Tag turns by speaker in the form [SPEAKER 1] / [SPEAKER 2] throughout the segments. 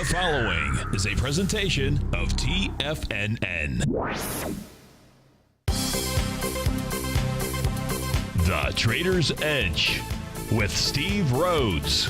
[SPEAKER 1] The following is a presentation of TFNN. The Trader's Edge with Steve Rhodes.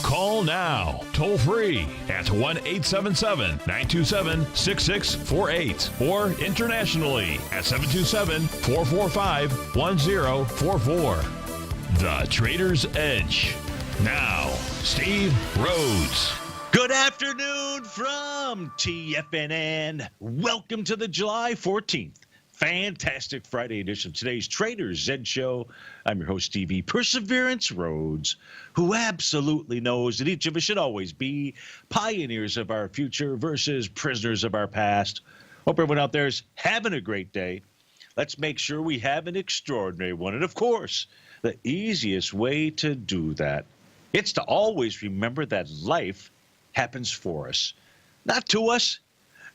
[SPEAKER 1] Call now, toll free at 1-877-927-6648 or internationally at 727-445-1044. The Trader's Edge. Now, Steve Rhodes.
[SPEAKER 2] Good afternoon from TFNN. Welcome to the July 14th. Fantastic Friday edition of today's Trader's Edge Show. I'm your host, Stevie Perseverance Rhodes, who absolutely knows that each of us should always be pioneers of our future versus prisoners of our past. Hope everyone out there is having a great day. Let's make sure we have an extraordinary one. And of course, the easiest way to do that, it's to always remember that life happens for us, not to us.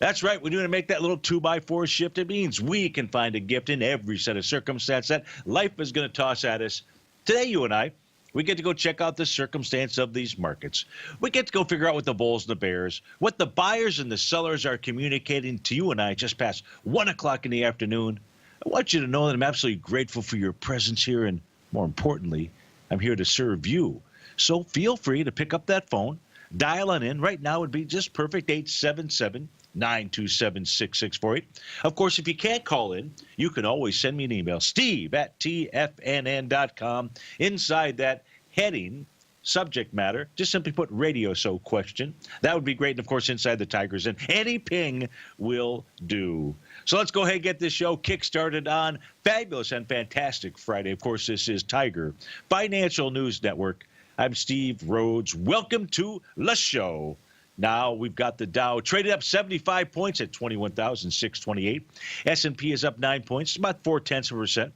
[SPEAKER 2] That's right. When you're going to make that little 2x4 shift, it means we can find a gift in every set of circumstance that life is going to toss at us. Today, you and I, we get to go check out the circumstance of these markets. We get to go figure out what the bulls and the bears, what the buyers and the sellers are communicating to you and I just past 1 o'clock in the afternoon. I want you to know that I'm absolutely grateful for your presence here, and more importantly, I'm here to serve you. So feel free to pick up that phone, dial on in. Right now would be just perfect, 877-927-6648. Of course, if you can't call in, you can always send me an email, steve@tfnn.com. Inside that heading, subject matter, just simply put radio show question. That would be great. And, of course, inside the Tigers, and any ping will do. So let's go ahead and get this show kick-started on fabulous and fantastic Friday. Of course, this is Tiger Financial News Network. I'm Steve Rhodes. Welcome to the show. Now we've got the Dow traded up 75 points at 21,628. S&P is up 9 points, about 0.4%.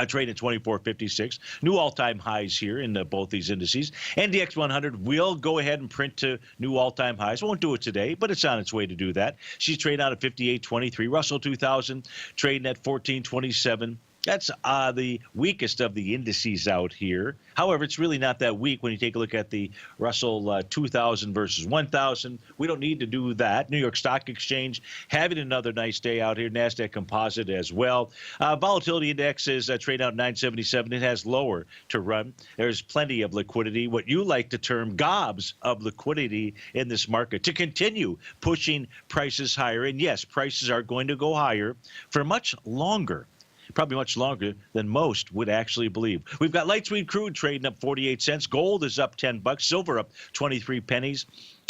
[SPEAKER 2] Trading at 24.56. New all-time highs here in both these indices. NDX 100 will go ahead and print to new all-time highs. Won't do it today, but it's on its way to do that. She's trading out at 58.23. Russell 2000 trading at 14.27. That's the weakest of the indices out here. However, it's really not that weak when you take a look at the Russell 2000 versus 1000. We don't need to do that. New York Stock Exchange having another nice day out here. NASDAQ Composite as well. Volatility Index is trading out 977. It has lower to run. There's plenty of liquidity, what you like to term gobs of liquidity in this market to continue pushing prices higher. And yes, prices are going to go higher for much longer. Probably much longer than most would actually believe. We've got light sweet crude trading up 48 cents. Gold is up 10 bucks. Silver up 23 pennies.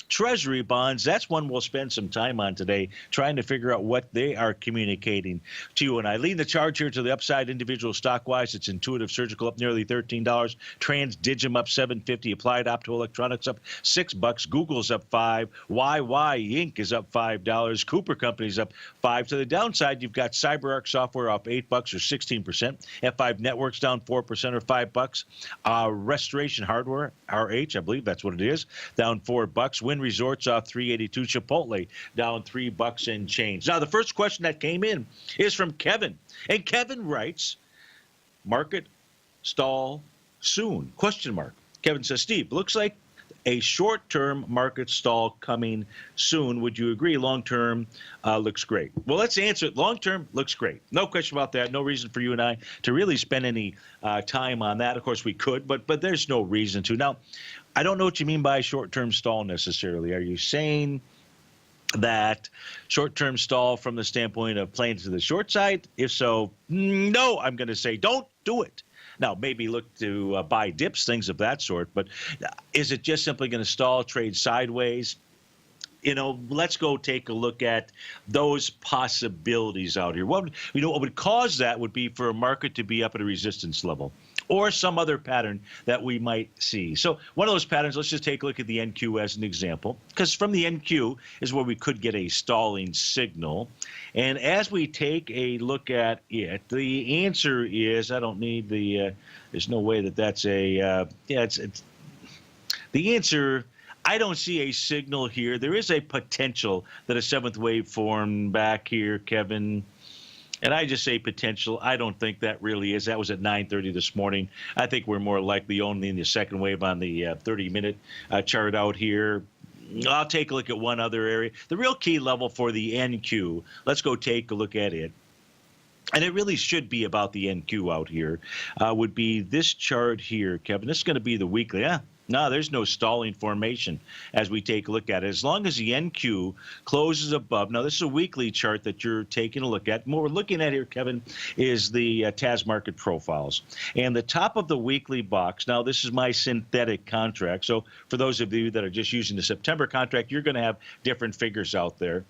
[SPEAKER 2] Treasury bonds, that's one we'll spend some time on today, trying to figure out what they are communicating to you and I. Leading the charge here to the upside, individual stock-wise, it's Intuitive Surgical up nearly $13. Transdigim up $7.50. Applied Optoelectronics up $6. Google's up $5. YY Inc. is up $5. Cooper Company's up $5. To the downside, you've got CyberArk Software up $8 or 16%. F5 Networks down 4% or $5. Restoration Hardware, RH, I believe that's what it is, down $4. Wynn Resorts off $3.82. Chipotle down $3 and change. Now, the first question that came in is from Kevin. And Kevin writes, market stall soon? Question mark. Kevin says, Steve, looks like a short-term market stall coming soon. Would you agree? Long-term looks great. Well, let's answer it. Long-term looks great. No question about that. No reason for you and I to really spend any time on that. Of course, we could, but there's no reason to. Now, I don't know what you mean by short-term stall necessarily. Are you saying that short-term stall from the standpoint of playing to the short side? If so, no, I'm going to say don't do it. Now, maybe look to buy dips, things of that sort, but is it just simply going to stall, trade sideways? You know, let's go take a look at those possibilities out here. What would cause that would be for a market to be up at a resistance level or some other pattern that we might see. So one of those patterns, let's just take a look at the NQ as an example, because from the NQ is where we could get a stalling signal. And as we take a look at it, the answer is, I don't need the, there's no way that that's a, it's the answer. I don't see a signal here. There is a potential that a seventh wave formed back here, Kevin. And I just say potential. I don't think that really is. That was at 9:30 this morning. I think we're more likely only in the second wave on the 30-minute chart out here. I'll take a look at one other area. The real key level for the NQ, let's go take a look at it. And it really should be about the NQ out here, would be this chart here, Kevin. This is going to be the weekly. No, there's no stalling formation as we take a look at it. As long as the NQ closes above. Now, this is a weekly chart that you're taking a look at. And what we're looking at here, Kevin, is the TAS market profiles. And the top of the weekly box, now this is my synthetic contract. So for those of you that are just using the September contract, you're going to have different figures out there.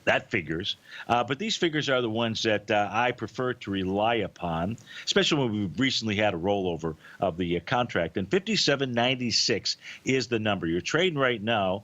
[SPEAKER 2] That figures. But these figures are the ones that I prefer to rely upon, especially when we've recently had a rollover of the contract. And 57.96 is the number. You're trading right now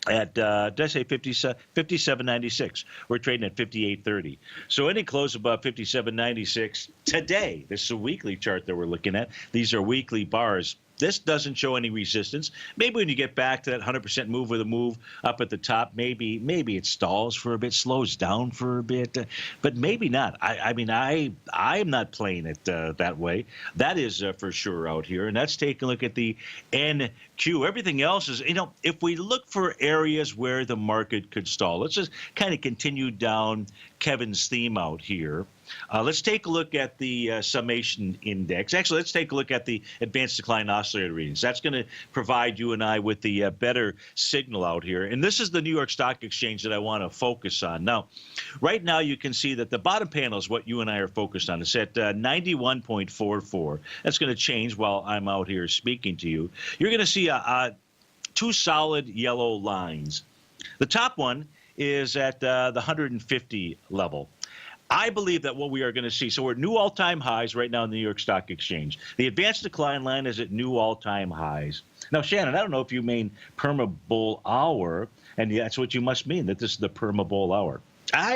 [SPEAKER 2] at, did I say 57.96? We're trading at 58.30. So any close above 57.96 today, this is a weekly chart that we're looking at. These are weekly bars. This doesn't show any resistance. Maybe when you get back to that 100% move with a move up at the top, maybe it stalls for a bit, slows down for a bit, but maybe not. I mean, I'm not playing it that way. That is for sure out here. And let's take a look at the NQ. Everything else is, if we look for areas where the market could stall, let's just kind of continue down Kevin's theme out here. Let's take a look at the summation index. Actually, let's take a look at the advanced decline oscillator readings. That's going to provide you and I with the better signal out here. And this is the New York Stock Exchange that I want to focus on. Now, right now you can see that the bottom panel is what you and I are focused on. It's at 91.44. That's going to change while I'm out here speaking to you. You're going to see two solid yellow lines. The top one is at the 150 level. I believe that what we are going to see, so we're at new all-time highs right now in the New York Stock Exchange. The advanced decline line is at new all-time highs. Now, Shannon, I don't know if you mean perma-bull hour, and that's what you must mean, that this is the perma-bull hour.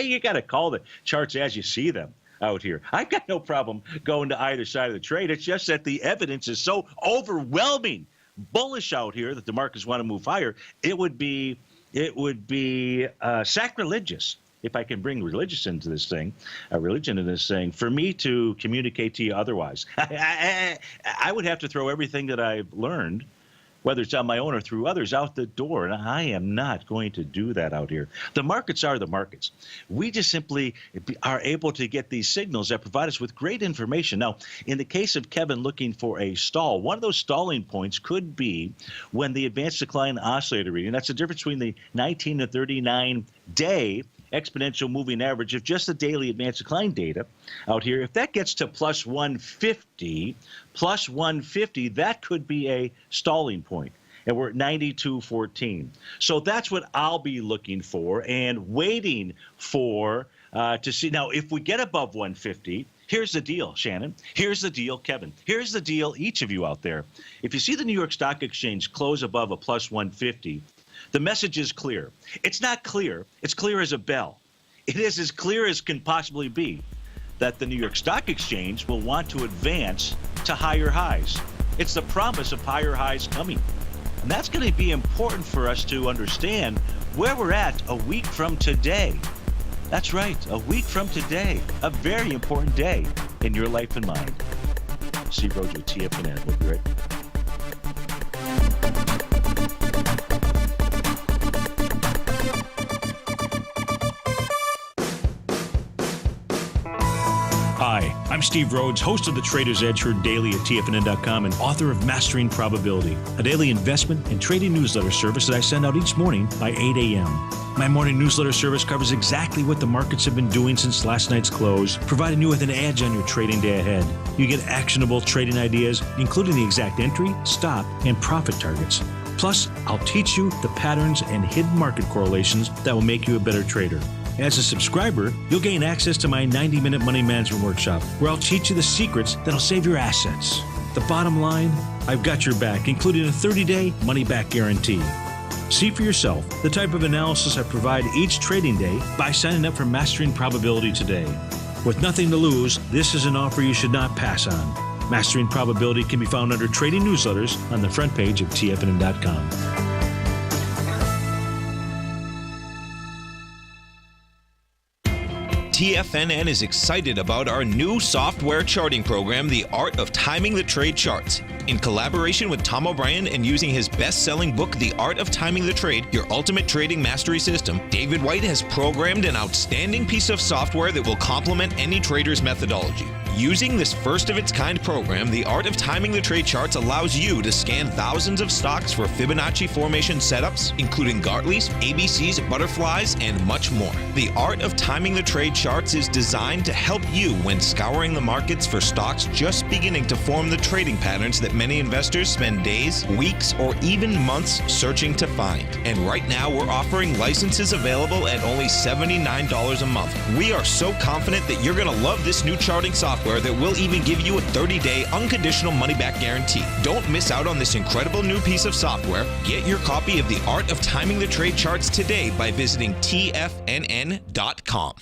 [SPEAKER 2] You got to call the charts as you see them out here. I've got no problem going to either side of the trade. It's just that the evidence is so overwhelming, bullish out here that the markets want to move higher. It would be sacrilegious, if I can bring religion into this thing, for me to communicate to you otherwise. I would have to throw everything that I've learned, whether it's on my own or through others, out the door, and I am not going to do that out here. The markets are the markets. We just simply are able to get these signals that provide us with great information. Now, in the case of Kevin looking for a stall, one of those stalling points could be when the advanced decline oscillator reading, that's the difference between the 19 to 39-day exponential moving average of just the daily advanced decline data out here, if that gets to plus 150, that could be a stalling point. And we're at 92.14. So that's what I'll be looking for and waiting for to see. Now, if we get above 150, here's the deal, Shannon. Here's the deal, Kevin. Here's the deal, each of you out there. If you see the New York Stock Exchange close above a plus 150, the message is clear. It's not clear. It's clear as a bell. It is as clear as can possibly be that the New York Stock Exchange will want to advance to higher highs. It's the promise of higher highs coming. And that's going to be important for us to understand where we're at a week from today. That's right, a week from today. A very important day in your life and mine. Steve Rhodes with TFNN. We'll be right back.
[SPEAKER 1] Hi, I'm Steve Rhodes, host of the Trader's Edge, heard daily at TFNN.com and author of Mastering Probability, a daily investment and trading newsletter service that I send out each morning by 8 a.m. My morning newsletter service covers exactly what the markets have been doing since last night's close, providing you with an edge on your trading day ahead. You get actionable trading ideas, including the exact entry, stop, and profit targets. Plus, I'll teach you the patterns and hidden market correlations that will make you a better trader. As a subscriber, you'll gain access to my 90-minute money management workshop, where I'll teach you the secrets that'll save your assets. The bottom line, I've got your back, including a 30-day money-back guarantee. See for yourself the type of analysis I provide each trading day by signing up for Mastering Probability today. With nothing to lose, this is an offer you should not pass on. Mastering Probability can be found under Trading Newsletters on the front page of TFNN.com.
[SPEAKER 3] TFNN is excited about our new software charting program, The Art of Timing the Trade Charts. In collaboration with Tom O'Brien and using his best-selling book, The Art of Timing the Trade, Your Ultimate Trading Mastery System, David White has programmed an outstanding piece of software that will complement any trader's methodology. Using this first-of-its-kind program, The Art of Timing the Trade Charts allows you to scan thousands of stocks for Fibonacci formation setups, including Gartley's, ABC's, butterflies, and much more. The Art of Timing the Trade Charts is designed to help you when scouring the markets for stocks just beginning to form the trading patterns that many investors spend days, weeks, or even months searching to find. And right now, we're offering licenses available at only $79 a month. We are so confident that you're going to love this new charting software that will even give you a 30-day unconditional money-back guarantee. Don't miss out on this incredible new piece of software. Get your copy of The Art of Timing the Trade Charts today by visiting TFNN.com.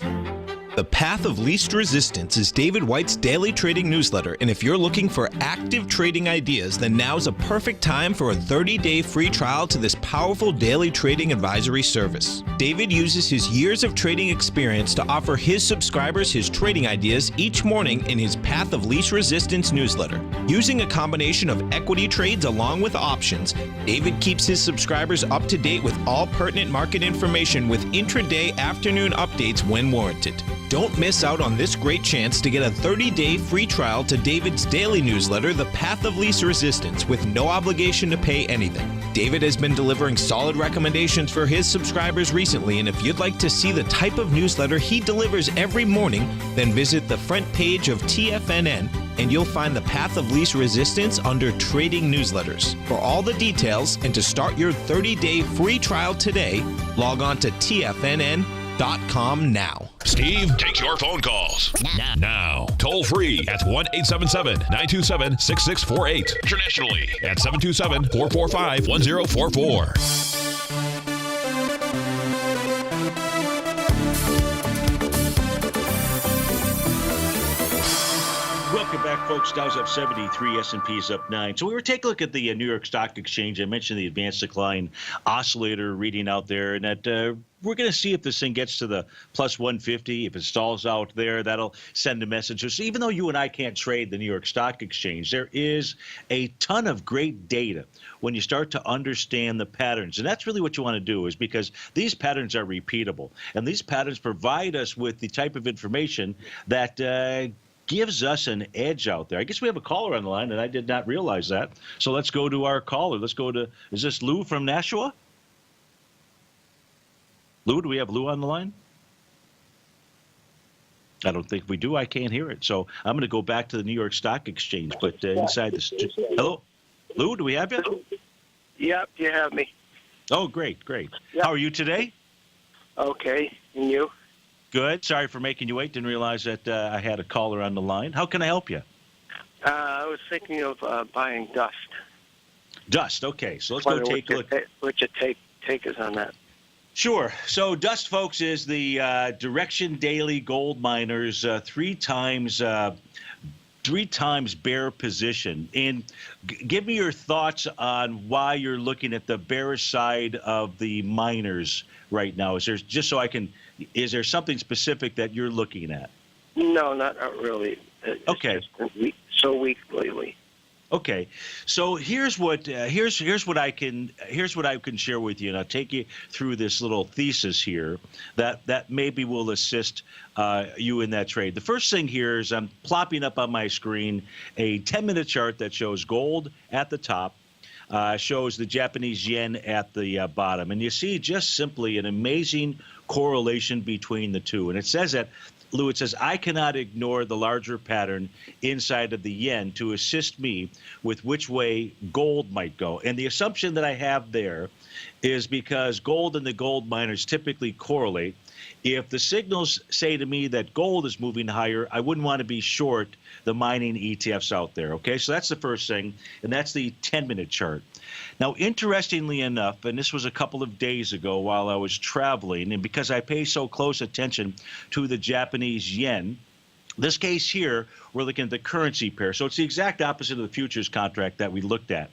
[SPEAKER 3] The Path of Least Resistance is David White's daily trading newsletter, and if you're looking for active trading ideas, then now's a perfect time for a 30-day free trial to this powerful daily trading advisory service. David uses his years of trading experience to offer his subscribers his trading ideas each morning in his Path of Least Resistance newsletter. Using a combination of equity trades along with options, David keeps his subscribers up to date with all pertinent market information with intraday afternoon updates when warranted. Don't miss out on this great chance to get a 30-day free trial to David's daily newsletter, The Path of Least Resistance, with no obligation to pay anything. David has been delivering solid recommendations for his subscribers recently, and if you'd like to see the type of newsletter he delivers every morning, then visit the front page of TFNN and you'll find the Path of Least Resistance under Trading Newsletters. For all the details and to start your 30-day free trial today, log on to TFNN.com now.
[SPEAKER 4] Steve takes your phone calls now. Toll free at 1-877-927-6648. Internationally at 727-445-1044.
[SPEAKER 2] Welcome back, folks. Dow's up 73, S&P's up 9. So we were taking a look at the New York Stock Exchange. I mentioned the advanced decline oscillator reading out there, and that we're going to see if this thing gets to the plus 150. If it stalls out there, that'll send a message. So even though you and I can't trade the New York Stock Exchange, there is a ton of great data when you start to understand the patterns. And that's really what you want to do, is because these patterns are repeatable. And these patterns provide us with the type of information that gives us an edge out there. I guess we have a caller on the line, and I did not realize that. So let's go to our caller. Let's go to, is this Lou from Nashua? Lou, do we have Lou on the line? I don't think we do. I can't hear it. So I'm going to go back to the New York Stock Exchange, but inside the hello? Lou, do we have you?
[SPEAKER 5] Yep, you have me.
[SPEAKER 2] Oh, great, great.
[SPEAKER 5] Yep.
[SPEAKER 2] How are you today?
[SPEAKER 5] Okay, and you?
[SPEAKER 2] Good. Sorry for making you wait. Didn't realize that I had a caller on the line. How can I help you?
[SPEAKER 5] I was thinking of buying Dust.
[SPEAKER 2] Dust. Okay, so let's go take a look.
[SPEAKER 5] What's your take is on that?
[SPEAKER 2] Sure. So Dust, folks, is the Direction Daily Gold Miners three times bear position. And give me your thoughts on why you're looking at the bearish side of the miners right now. Is there something specific that you're looking at?
[SPEAKER 5] No, not really.
[SPEAKER 2] Okay.
[SPEAKER 5] It's so weak lately.
[SPEAKER 2] Okay, so here's what I can share with you, and I'll take you through this little thesis here that maybe will assist you in that trade. The first thing here is I'm plopping up on my screen a 10-minute chart that shows gold at the top, shows the Japanese yen at the bottom, and you see just simply an amazing correlation between the two. And it says that, Lou, it says, I cannot ignore the larger pattern inside of the yen to assist me with which way gold might go. And the assumption that I have there is because gold and the gold miners typically correlate. If the signals say to me that gold is moving higher, I wouldn't want to be short the mining ETFs out there. Okay, so that's the first thing, and that's the 10-minute chart. Now, interestingly enough, and this was a couple of days ago while I was traveling, and because I pay so close attention to the Japanese yen, This case here, we're looking at the currency pair. So it's the exact opposite of the futures contract that we looked at.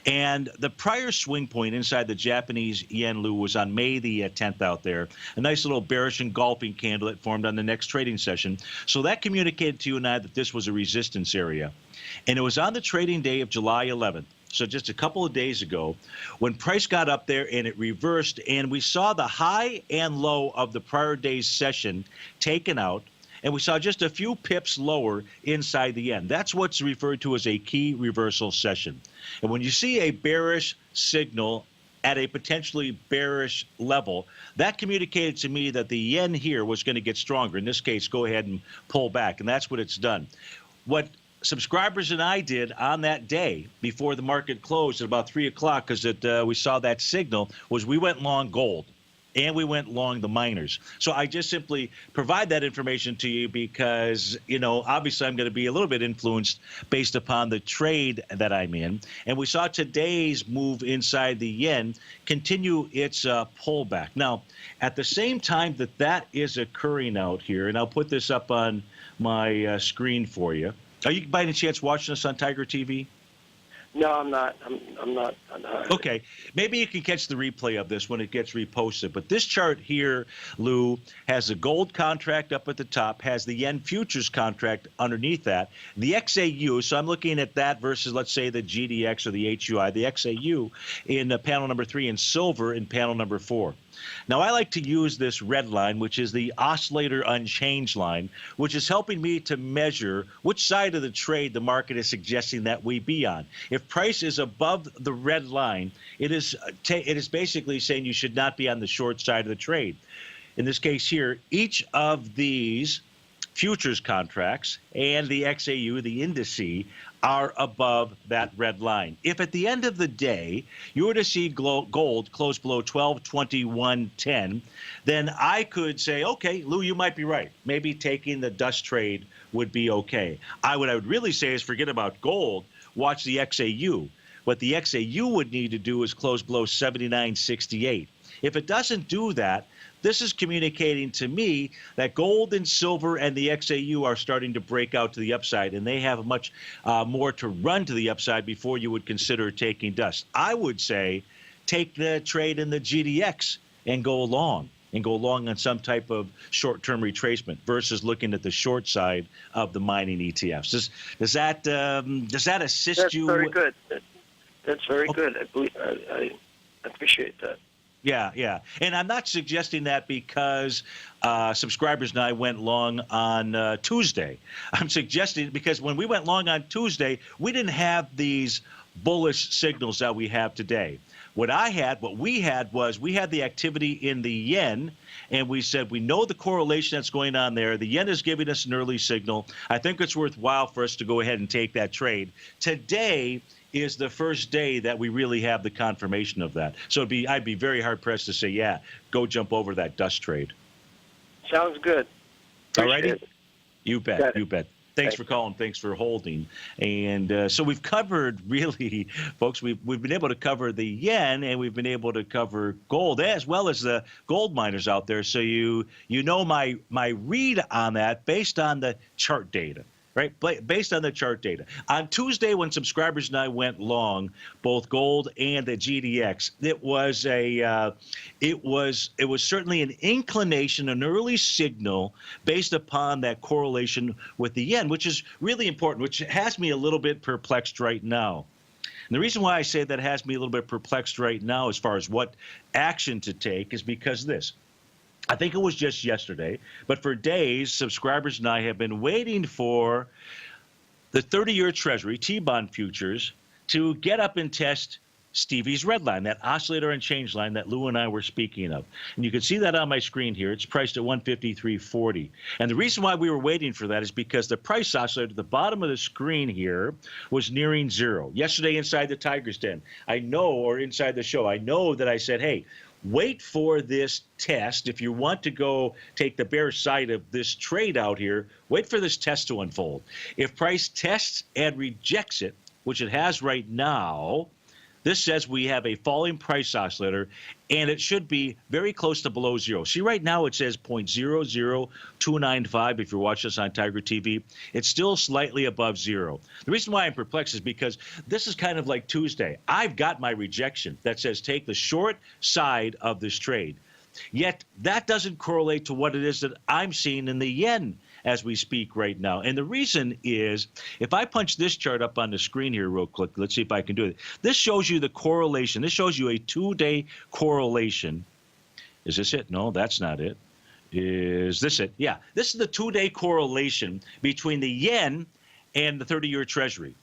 [SPEAKER 2] And the prior swing point inside the Japanese yen Lou was on May the 10th out there. A nice little bearish engulfing candle that formed on the next trading session. So that communicated to you and I that this was a resistance area. And it was on the trading day of July 11th. So just a couple of days ago, when price got up there and it reversed, and we saw the high and low of the prior day's session taken out. And we saw just a few pips lower inside the yen. That's what's referred to as a key reversal session. And when you see a bearish signal at a potentially bearish level, that communicated to me that the yen here was going to get stronger. In this case, go ahead and pull back. And that's what it's done. What subscribers and I did on that day before the market closed at about 3 o'clock, because we saw that signal, was we went long gold. And we went long the miners. So I just simply provide that information to you because, obviously I'm going to be a little bit influenced based upon the trade that I'm in. And we saw today's move inside the yen continue its pullback. Now, at the same time that is occurring out here, and I'll put this up on my screen for you. Are you by any chance watching us on Tiger TV?
[SPEAKER 5] No, I'm not. I'm not.
[SPEAKER 2] Okay. Maybe you can catch the replay of this when it gets reposted. But this chart here, Lou, has the gold contract up at the top, has the yen futures contract underneath that, the XAU. So I'm looking at that versus, let's say, the GDX or the HUI, the XAU in panel number 3 and silver in panel number 4. Now, I like to use this red line, which is the oscillator unchanged line, which is helping me to measure which side of the trade the market is suggesting that we be on. If price is above the red line, it is basically saying you should not be on the short side of the trade. In this case here, each of these futures contracts and the XAU, the indice, are above that red line. If at the end of the day you were to see gold close below 1221.10, then I could say, okay, Lou, you might be right. Maybe taking the dust trade would be okay. What I would really say is forget about gold, watch the XAU. What the XAU would need to do is close below 79.68. If it doesn't do that, this is communicating to me that gold and silver and the XAU are starting to break out to the upside, and they have much more to run to the upside before you would consider taking dust. I would say take the trade in the GDX and go long on some type of short-term retracement versus looking at the short side of the mining ETFs. Does that assist you?
[SPEAKER 5] That's very good. That's very good. I appreciate that.
[SPEAKER 2] Yeah. And I'm not suggesting that because subscribers and I went long on Tuesday. I'm suggesting because when we went long on Tuesday, we didn't have these bullish signals that we have today. What we had was the activity in the yen, and we said we know the correlation that's going on there. The yen is giving us an early signal. I think it's worthwhile for us to go ahead and take that trade. Today is the first day that we really have the confirmation of that. So I'd be very hard pressed to say, yeah, go jump over that dust trade.
[SPEAKER 5] Sounds good.
[SPEAKER 2] All righty?
[SPEAKER 5] Appreciate it.
[SPEAKER 2] You bet. Thanks for calling. Thanks for holding. And so we've covered, really, folks, we've been able to cover the yen, and we've been able to cover gold as well as the gold miners out there. So you know my read on that based on the chart data. Right, based on the chart data. On Tuesday, when subscribers and I went long, both gold and the GDX, it was certainly an inclination, an early signal based upon that correlation with the yen, which is really important, which has me a little bit perplexed right now. And the reason why I say that has me a little bit perplexed right now as far as what action to take is because of this. I think it was just yesterday, but for days, subscribers and I have been waiting for the 30-year Treasury T-bond futures to get up and test Stevie's red line, that oscillator and change line that Lou and I were speaking of. And you can see that on my screen here. It's priced at 153.40. And the reason why we were waiting for that is because the price oscillator at the bottom of the screen here was nearing zero. Yesterday inside the Tiger's Den, inside the show, I know that I said, hey, wait for this test. If you want to go take the bear side of this trade out here, wait for this test to unfold. If price tests and rejects it, which it has right now, This says we have a falling price oscillator, and it should be very close to below zero. See, right now it says 0.00295 if you're watching us on Tiger TV. It's still slightly above zero. The reason why I'm perplexed is because this is kind of like Tuesday. I've got my rejection that says take the short side of this trade. Yet that doesn't correlate to what it is that I'm seeing in the yen as we speak right now. And the reason is, if I punch this chart up on the screen here real quick, let's see if I can do it. This shows you the correlation. This shows you a 2-day correlation. Is this it? No, that's not it. Is this it? Yeah, this is the 2-day correlation between the yen and the 30-year Treasury.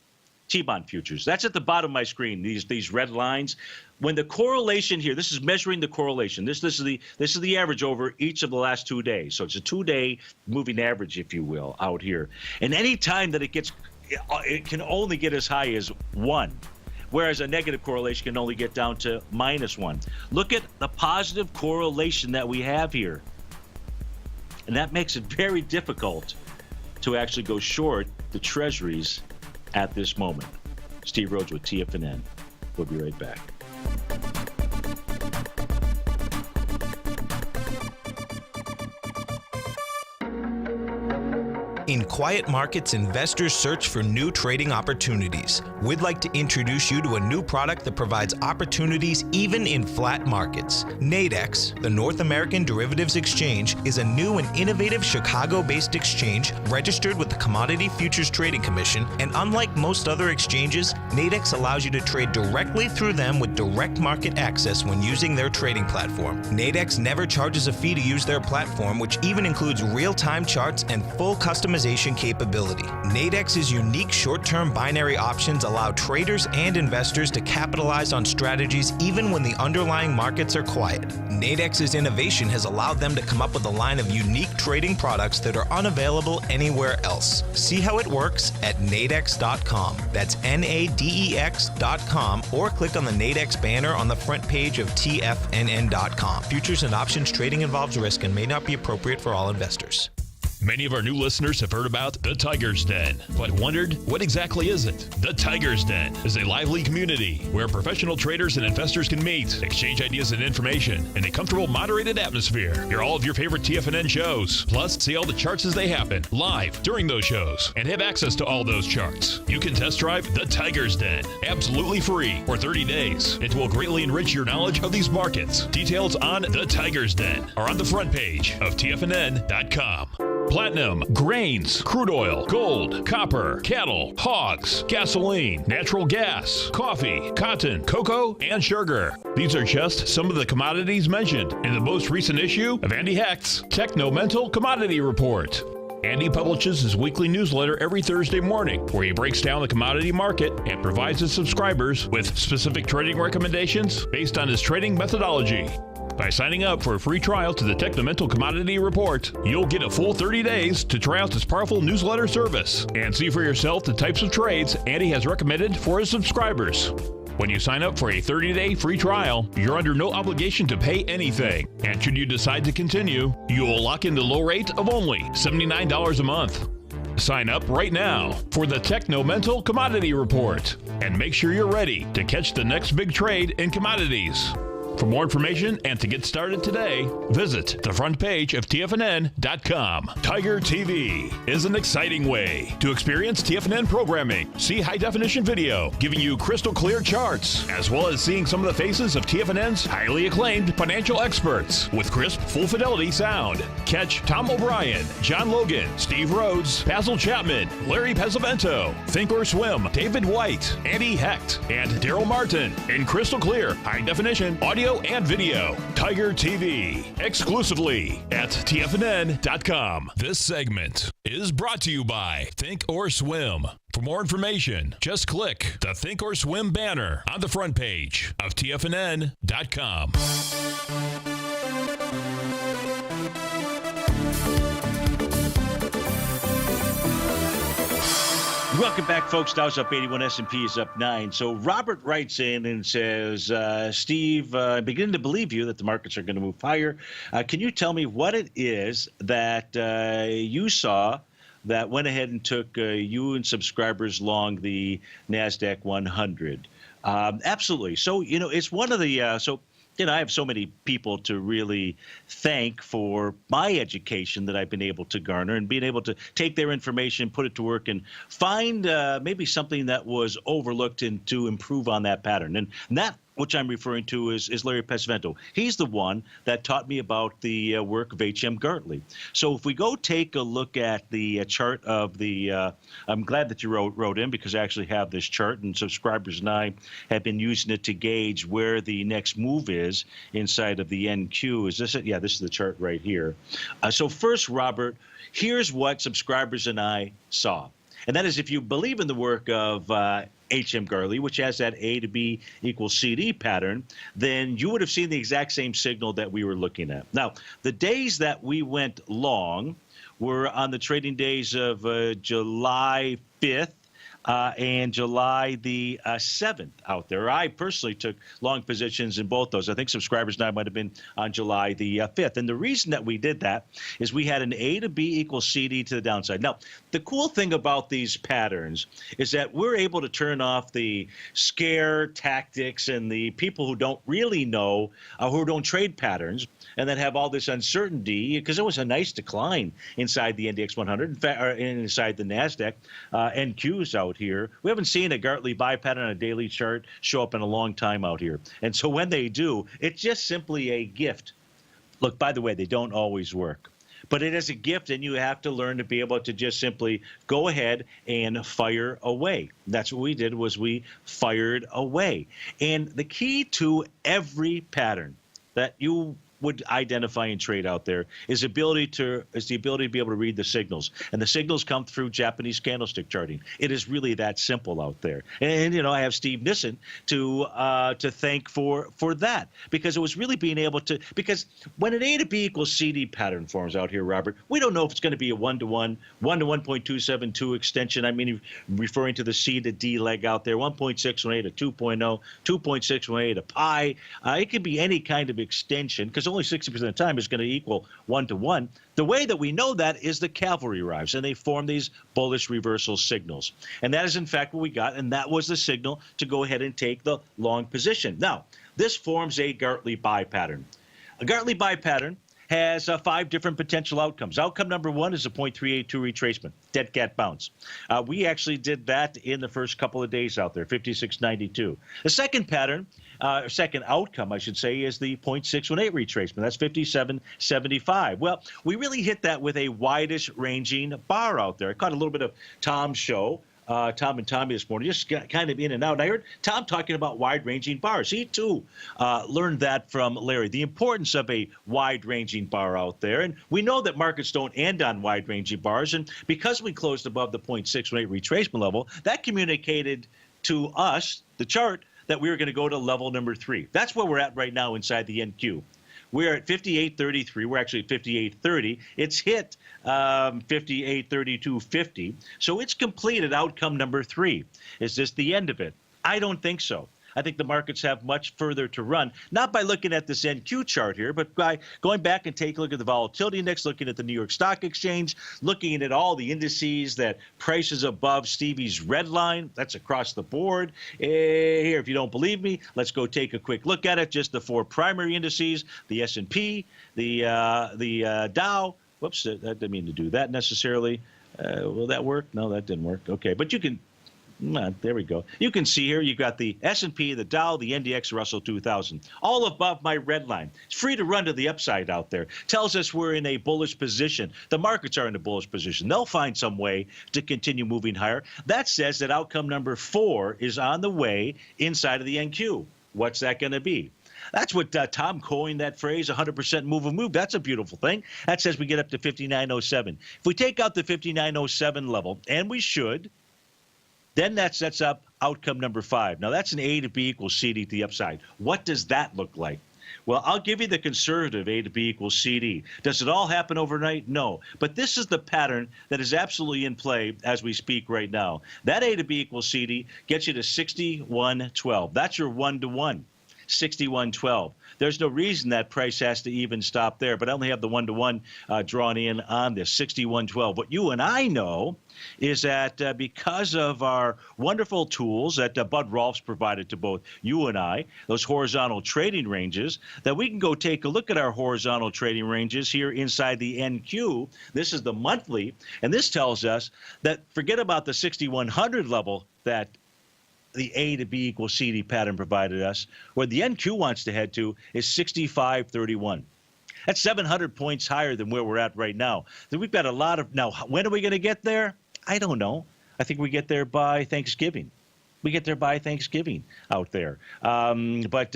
[SPEAKER 2] T-bond futures. That's at the bottom of my screen, these red lines. When the correlation here, this is measuring the correlation. This is the average over each of the last 2 days. So it's a 2-day moving average, if you will, out here. And any time that it can only get as high as 1, whereas a negative correlation can only get down to -1. Look at the positive correlation that we have here. And that makes it very difficult to actually go short the treasuries at this moment. Steve Rhodes with TFNN. We'll be right back.
[SPEAKER 3] In quiet markets, investors search for new trading opportunities. We'd like to introduce you to a new product that provides opportunities even in flat markets. Nadex, the North American Derivatives Exchange, is a new and innovative Chicago-based exchange registered with the Commodity Futures Trading Commission, and unlike most other exchanges, Nadex allows you to trade directly through them with direct market access when using their trading platform. Nadex never charges a fee to use their platform, which even includes real-time charts and full customization capability. Nadex's unique short-term binary options allow traders and investors to capitalize on strategies even when the underlying markets are quiet. Nadex's innovation has allowed them to come up with a line of unique trading products that are unavailable anywhere else. See how it works at nadex.com. That's NADEX.com, or click on the Nadex banner on the front page of TFNN.com. Futures and options trading involves risk and may not be appropriate for all investors.
[SPEAKER 4] Many of our new listeners have heard about the Tiger's Den, but wondered, what exactly is it? The Tiger's Den is a lively community where professional traders and investors can meet, exchange ideas and information in a comfortable, moderated atmosphere. Hear all of your favorite TFNN shows, plus see all the charts as they happen live during those shows, and have access to all those charts. You can test drive the Tiger's Den absolutely free for 30 days. It will greatly enrich your knowledge of these markets. Details on the Tiger's Den are on the front page of TFNN.com. Platinum, grains, crude oil, gold, copper, cattle, hogs, gasoline, natural gas, coffee, cotton, cocoa, and sugar. These are just some of the commodities mentioned in the most recent issue of Andy Hecht's Techno-Mental Commodity Report. Andy publishes his weekly newsletter every Thursday morning, where he breaks down the commodity market and provides his subscribers with specific trading recommendations based on his trading methodology. By signing up for a free trial to the Techno-Mental Commodity Report, you'll get a full 30 days to try out this powerful newsletter service and see for yourself the types of trades Andy has recommended for his subscribers. When you sign up for a 30-day free trial, you're under no obligation to pay anything. And should you decide to continue, you will lock in the low rate of only $79 a month. Sign up right now for the Techno-Mental Commodity Report and make sure you're ready to catch the next big trade in commodities. For more information and to get started today, visit the front page of TFNN.com. Tiger TV is an exciting way to experience TFNN programming. See high-definition video, giving you crystal clear charts, as well as seeing some of the faces of TFNN's highly acclaimed financial experts with crisp, full-fidelity sound. Catch Tom O'Brien, John Logan, Steve Rhodes, Basil Chapman, Larry Pesavento, Think or Swim, David White, Andy Hecht, and Daryl Martin in crystal clear, high-definition audio and video. Tiger TV, exclusively at TFNN.com. This segment is brought to you by Think or Swim. For more information, just click the Think or Swim banner on the front page of TFNN.com.
[SPEAKER 2] Welcome back, folks. Dow's up 81, S&P is up 9. So Robert writes in and says, Steve, I'm beginning to believe you that the markets are going to move higher. Can you tell me what it is that you saw that went ahead and took you and subscribers long the NASDAQ 100? Absolutely. So, it's one of the, I have so many people to really thank for my education that I've been able to garner and being able to take their information, put it to work, and find maybe something that was overlooked and to improve on that pattern. And that, which I'm referring to, is Larry Pesavento. He's the one that taught me about the work of H.M. Gartley. So if we go take a look at the chart of the, I'm glad that you wrote in, because I actually have this chart, and subscribers and I have been using it to gauge where the next move is inside of the NQ. Is this it? Yeah, this is the chart right here. So first, Robert, here's what subscribers and I saw. And that is, if you believe in the work of H.M. Gartley, which has that A to B equals CD pattern, then you would have seen the exact same signal that we were looking at. Now, the days that we went long were on the trading days of July 5th and July the 7th out there. I personally took long positions in both those. I think subscribers and I might have been on July the 5th. And the reason that we did that is we had an A to B equals CD to the downside. Now, the cool thing about these patterns is that we're able to turn off the scare tactics and the people who don't really know, who don't trade patterns, and then have all this uncertainty, because it was a nice decline inside the NDX 100, in fact, or inside the NASDAQ NQs out here. We haven't seen a Gartley buy pattern on a daily chart show up in a long time out here. And so when they do, it's just simply a gift. Look, by the way, they don't always work. But it is a gift, and you have to learn to be able to just simply go ahead and fire away. That's what we did, was we fired away. And the key to every pattern that you would identify and trade out there is the ability to be able to read the signals, and the signals come through Japanese candlestick charting. It is really that simple out there. And I have Steve Nissen to thank for that, because it was really being able to, because when an A to B equals CD pattern forms out here, Robert, we don't know if it's going to be a 1-to-1, 1-to-1.272 extension. I mean, referring to the C to D leg out there, 1.618 to 2.0, 2.618 to pi. It could be any kind of extension, because only 60% of the time is going to equal 1-to-1. The way that we know that is the cavalry arrives, and they form these bullish reversal signals. And that is, in fact, what we got, and that was the signal to go ahead and take the long position. Now, this forms a Gartley buy pattern. A Gartley buy pattern has 5 different potential outcomes. Outcome number 1 is a 0.382 retracement, dead cat bounce. We actually did that in the first couple of days out there, 56.92. The second pattern, second outcome, I should say, is the 0.618 retracement. That's 57.75. Well, we really hit that with a widest ranging bar out there. I caught a little bit of Tom's show. Tom and Tommy this morning, just got kind of in and out. And I heard Tom talking about wide-ranging bars. He, too, learned that from Larry, the importance of a wide-ranging bar out there. And we know that markets don't end on wide-ranging bars. And because we closed above the 0.618 retracement level, that communicated to us, the chart, that we were going to go to level number 3. That's where we're at right now inside the NQ. We're at 58.33. We're actually at 58.30. It's hit 58.32.50. So it's completed outcome number 3. Is this the end of it? I don't think so. I think the markets have much further to run, not by looking at this NQ chart here, but by going back and take a look at the volatility index, looking at the New York Stock Exchange, looking at all the indices that prices above Stevie's red line. That's across the board. Here, if you don't believe me, let's go take a quick look at it. Just the 4 primary indices, the S&P, the Dow. Whoops, that didn't mean to do that necessarily. Will that work? No, that didn't work. Okay, but you can. There we go. You can see here you've got the S&P, the Dow, the NDX, Russell 2000, all above my red line. It's free to run to the upside out there. Tells us we're in a bullish position. The markets are in a bullish position. They'll find some way to continue moving higher. That says that outcome number 4 is on the way inside of the NQ. What's that going to be? That's what Tom coined that phrase, 100% move a move. That's a beautiful thing. That says we get up to 59.07. If we take out the 59.07 level, and we should, then that sets up outcome number 5. Now, that's an A to B equals CD to the upside. What does that look like? Well, I'll give you the conservative A to B equals CD. Does it all happen overnight? No. But this is the pattern that is absolutely in play as we speak right now. That A to B equals CD gets you to 61.12. That's your 1-to-1. 61.12. There's no reason that price has to even stop there, but I only have the 1-to-1 drawn in on this 61.12. What you and I know is that because of our wonderful tools that Bud Rolf's provided to both you and I, those horizontal trading ranges, that we can go take a look at our horizontal trading ranges here inside the NQ. This is the monthly, and this tells us that forget about the 6,100 level that the A to B equals CD pattern provided us. Where the NQ wants to head to is 65.31. That's 700 points higher than where we're at right now. Then we've got a lot of, now, when are we going to get there? I don't know. I think we get there by Thanksgiving. We get there by Thanksgiving out there. But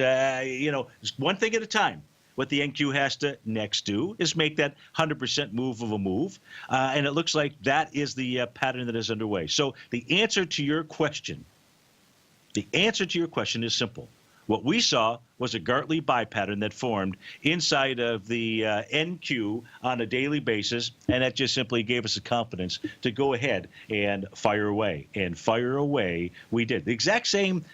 [SPEAKER 2] one thing at a time. What the NQ has to next do is make that 100% move of a move. And it looks like that is the pattern that is underway. So the answer to your question is simple. What we saw was a Gartley buy pattern that formed inside of the NQ on a daily basis, and that just simply gave us the confidence to go ahead and fire away. And fire away we did. The exact same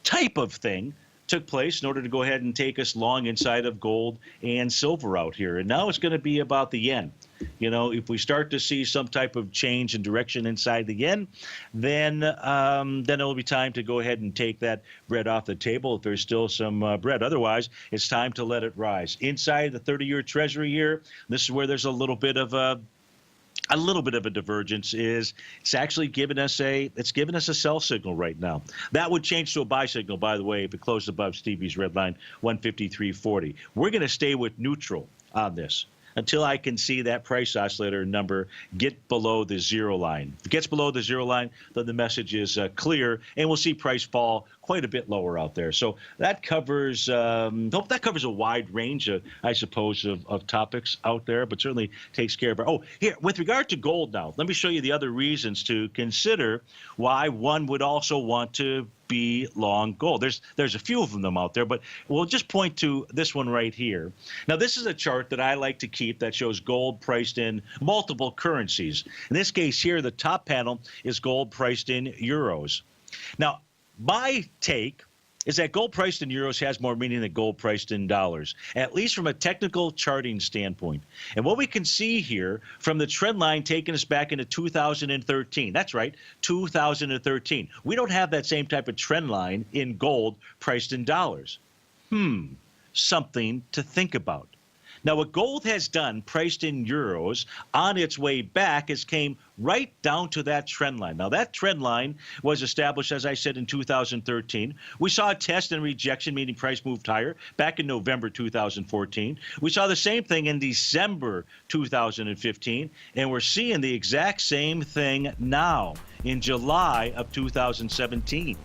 [SPEAKER 2] type of thing took place in order to go ahead and take us long inside of gold and silver out here. And now it's going to be about the yen. You know, if we start to see some type of change in direction inside the yen, then it'll be time to go ahead and take that bread off the table if there's still some bread. Otherwise, it's time to let it rise. Inside the 30-year Treasury here, this is where there's a little bit of a divergence. Is it's actually giving us a sell signal right now. That would change to a buy signal, by the way, if it closed above Stevie's red line, 153.40. We're going to stay with neutral on this until I can see that price oscillator number get below the zero line. If it gets below the zero line, then the message is clear, and we'll see price fall quite a bit lower out there. So that covers a wide range, I suppose, of topics out there, but certainly takes care of it. Oh, here, with regard to gold now, let me show you the other reasons to consider why one would also want to be long gold. There's a few of them out there, but we'll just point to this one right here. Now, this is a chart that I like to keep that shows gold priced in multiple currencies. In this case here, the top panel is gold priced in euros. Now, my take is that gold priced in euros has more meaning than gold priced in dollars, at least from a technical charting standpoint. And what we can see here from the trend line taking us back into 2013, that's right, 2013. We don't have that same type of trend line in gold priced in dollars. Something to think about. Now, what gold has done, priced in euros, on its way back, is came right down to that trend line. Now, that trend line was established, as I said, in 2013. We saw a test and rejection, meaning price moved higher, back in November 2014. We saw the same thing in December 2015, and we're seeing the exact same thing now in July of 2017.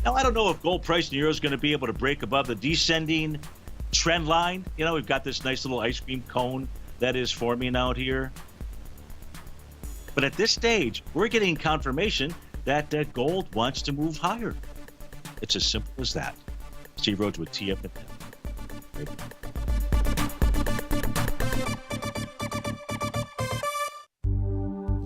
[SPEAKER 2] Now, I don't know if gold priced in euros is going to be able to break above the descending trend line. You know, we've got this nice little ice cream cone that is forming out here. But at this stage, we're getting confirmation that gold wants to move higher. It's as simple as that. Steve Rhodes with TFNN. Right now.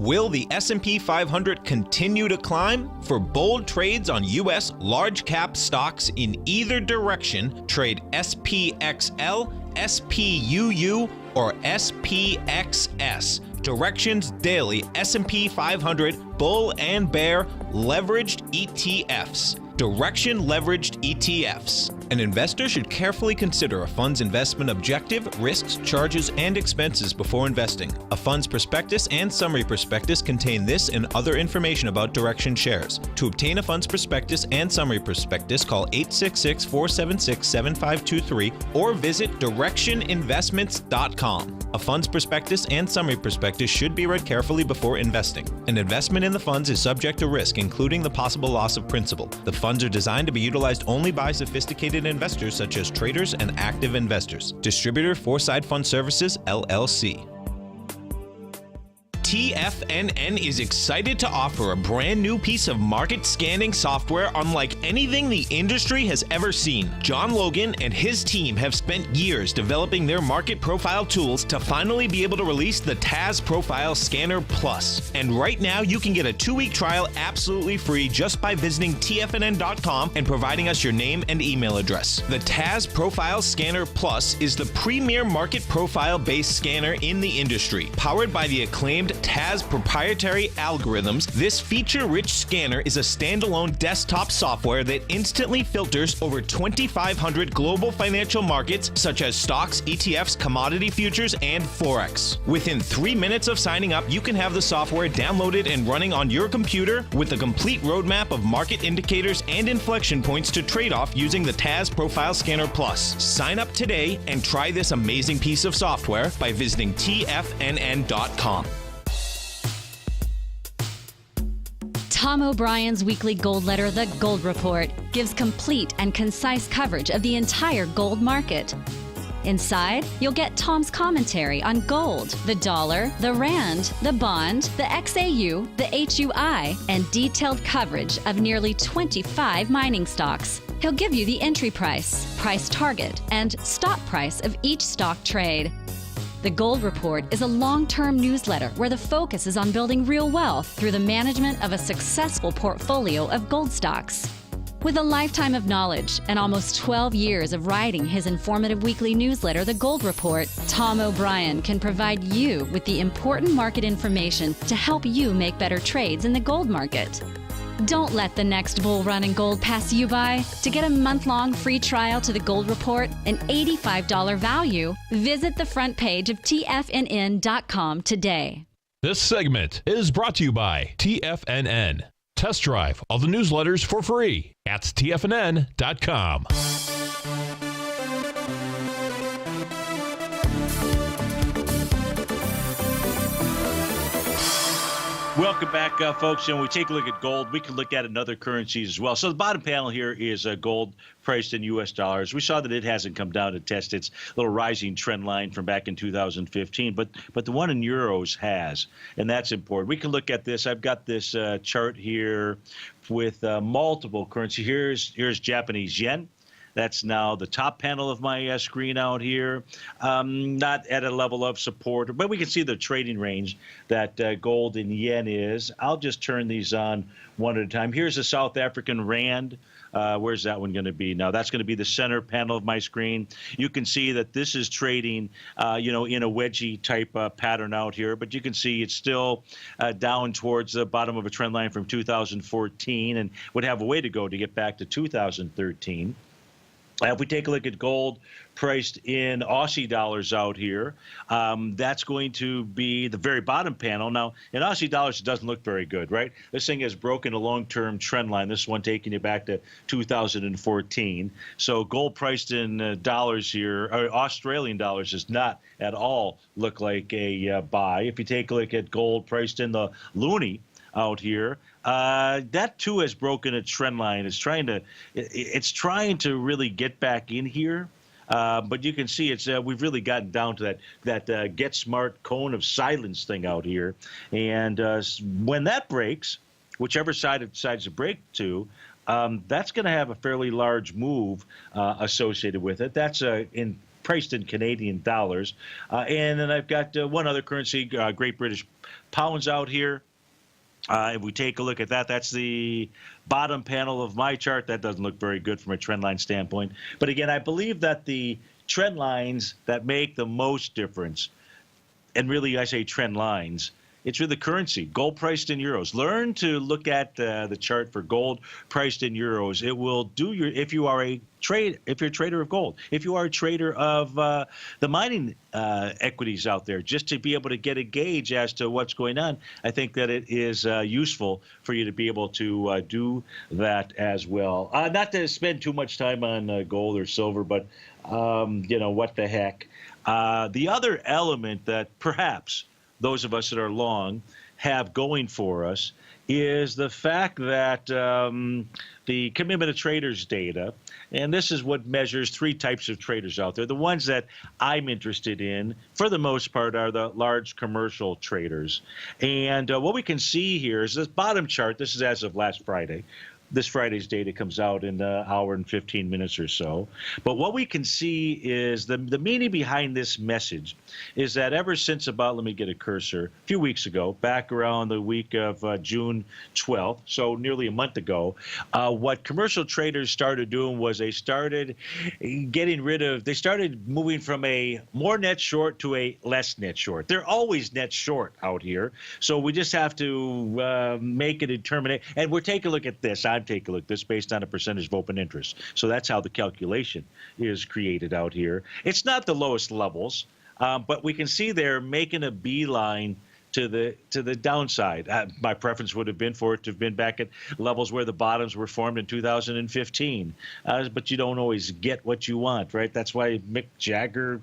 [SPEAKER 3] Will the S&P 500 continue to climb? For bold trades on U.S. large-cap stocks in either direction, trade SPXL, SPUU, or SPXS. Directions Daily S&P 500 Bull and Bear Leveraged ETFs. Direction Leveraged ETFs. An investor should carefully consider a fund's investment objective, risks, charges, and expenses before investing. A fund's prospectus and summary prospectus contain this and other information about Direction shares. To obtain a fund's prospectus and summary prospectus, call 866-476-7523 or visit directioninvestments.com. A fund's prospectus and summary prospectus should be read carefully before investing. An investment in the funds is subject to risk, including the possible loss of principal. The funds are designed to be utilized only by sophisticated investors such as traders and active investors. Distributor Foreside Fund Services, LLC. TFNN is excited to offer a brand new piece of market scanning software unlike anything the industry has ever seen. John Logan and his team have spent years developing their market profile tools to finally be able to release the TAS Profile Scanner Plus. And right now, you can get a 2-week trial absolutely free just by visiting TFNN.com and providing us your name and email address. The TAS Profile Scanner Plus is the premier market profile-based scanner in the industry. Powered by the acclaimed TAS proprietary algorithms, this feature-rich scanner is a standalone desktop software that instantly filters over 2,500 global financial markets such as stocks, ETFs, commodity futures, and Forex. Within 3 minutes of signing up, you can have the software downloaded and running on your computer with a complete roadmap of market indicators and inflection points to trade off using the TAS Profile Scanner Plus. Sign up today and try this amazing piece of software by visiting TFNN.com.
[SPEAKER 6] Tom O'Brien's weekly gold letter, The Gold Report, gives complete and concise coverage of the entire gold market. Inside, you'll get Tom's commentary on gold, the dollar, the rand, the bond, the XAU, the HUI, and detailed coverage of nearly 25 mining stocks. He'll give you the entry price, price target, and stop price of each stock trade. The Gold Report is a long-term newsletter where the focus is on building real wealth through the management of a successful portfolio of gold stocks. With a lifetime of knowledge and almost 12 years of writing his informative weekly newsletter, The Gold Report, Tom O'Brien can provide you with the important market information to help you make better trades in the gold market. Don't let the next bull run in gold pass you by. To get a month-long free trial to The Gold Report, an $85 value, visit the front page of TFNN.com today.
[SPEAKER 4] This segment is brought to you by TFNN. Test drive all the newsletters for free at TFNN.com.
[SPEAKER 2] Welcome back, folks. And when we take a look at gold, we can look at another currencies as well. So the bottom panel here is gold priced in U.S. dollars. We saw that it hasn't come down to test its little rising trend line from back in 2015, but the one in euros has, and that's important. We can look at this. I've got this chart here with multiple currency. Here's Japanese yen. That's now the top panel of my screen out here. Not at a level of support, but we can see the trading range that gold and yen is. I'll just turn these on one at a time. Here's the South African rand. Where's that one going to be? Now, that's going to be the center panel of my screen. You can see that this is trading, in a wedgie type pattern out here, but you can see it's still down towards the bottom of a trend line from 2014 and would have a way to go to get back to 2013. If we take a look at gold priced in Aussie dollars out here, that's going to be the very bottom panel. Now, in Aussie dollars, it doesn't look very good, right? This thing has broken a long-term trend line, this one taking you back to 2014. So gold priced in dollars here, or Australian dollars, does not at all look like a buy. If you take a look at gold priced in the loonie out here, that too has broken a trend line. It's trying to really get back in here, but you can see we've really gotten down to that get smart cone of silence thing out here, and when that breaks, whichever side it decides to break to, that's going to have a fairly large move associated with it. That's priced in Canadian dollars, and then I've got one other currency, Great British pounds out here. If we take a look at that, that's the bottom panel of my chart. That doesn't look very good from a trend line standpoint. But again, I believe that the trend lines that make the most difference, and really I say trend lines, it's really currency, gold priced in euros. Learn to look at the chart for gold priced in euros. It will do if you're a trader of gold, if you are a trader of the mining equities out there, just to be able to get a gauge as to what's going on. I think that it is useful for you to be able to do that as well. Not to spend too much time on gold or silver, but what the heck. The other element that perhaps those of us that are long have going for us is the fact that the commitment of traders data, and this is what measures three types of traders out there. The ones that I'm interested in, for the most part, are the large commercial traders. And what we can see here is this bottom chart. This is as of last Friday. This Friday's data comes out in an hour and 15 minutes or so. But what we can see is the meaning behind this message is that ever since about, let me get a cursor, a few weeks ago, back around the week of June 12th, so nearly a month ago, what commercial traders started doing was they started moving from a more net short to a less net short. They're always net short out here. So we just have to make a determination. And we're taking a look at this. Take a look at this based on a percentage of open interest. So that's how the calculation is created out here. It's not the lowest levels, but we can see they're making a beeline to the downside. My preference would have been for it to have been back at levels where the bottoms were formed in 2015. But you don't always get what you want, right? That's why Mick Jagger,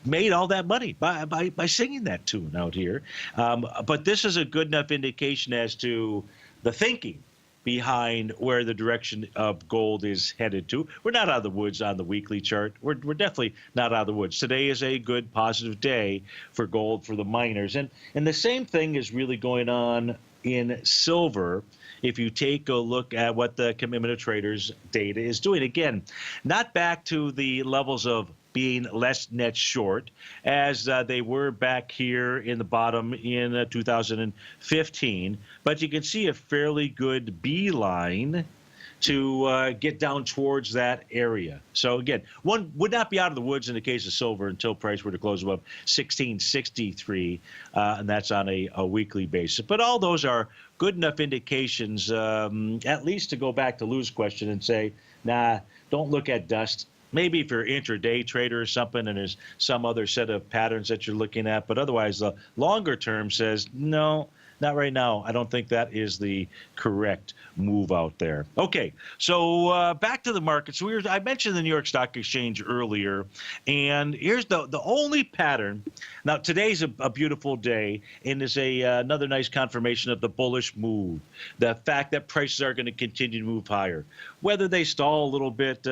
[SPEAKER 2] made all that money by singing that tune out here. But this is a good enough indication as to the thinking behind where the direction of gold is headed to. We're not out of the woods on the weekly chart. We're definitely not out of the woods. Today is a good positive day for gold for the miners. And the same thing is really going on in silver if you take a look at what the commitment of traders data is doing. Again, not back to the levels of being less net short as they were back here in the bottom in 2015. But you can see a fairly good beeline to get down towards that area. So again, one would not be out of the woods in the case of silver until price were to close above 1663, and that's on a weekly basis. But all those are good enough indications, at least to go back to Lou's question and say, nah, don't look at dust. Maybe if you're an intraday trader or something and there's some other set of patterns that you're looking at, but otherwise the longer term says, no, not right now. I don't think that is the correct move out there. Okay, so back to the markets. I mentioned the New York Stock Exchange earlier, and here's the only pattern. Now, today's a beautiful day, and is another nice confirmation of the bullish move, the fact that prices are going to continue to move higher. Whether they stall a little bit,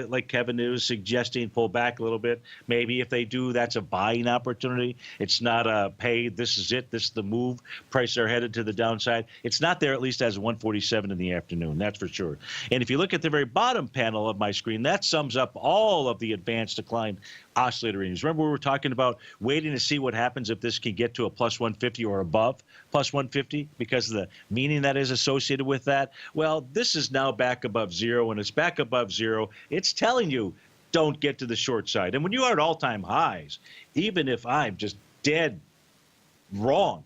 [SPEAKER 2] like Kevin is suggesting, pull back a little bit, maybe if they do, that's a buying opportunity. It's not a, hey, this is it, this is the move. Prices are headed to the downside. It's not there, at least as 147 in the afternoon, that's for sure. And if you look at the very bottom panel of my screen, that sums up all of the advanced decline oscillator ranges. Remember we were talking about waiting to see what happens if this can get to a plus 150 or above plus 150 because of the meaning that is associated with that? Well, this is now back above zero, and it's back above zero. It's telling you don't get to the short side. And when you are at all-time highs, even if I'm just dead wrong,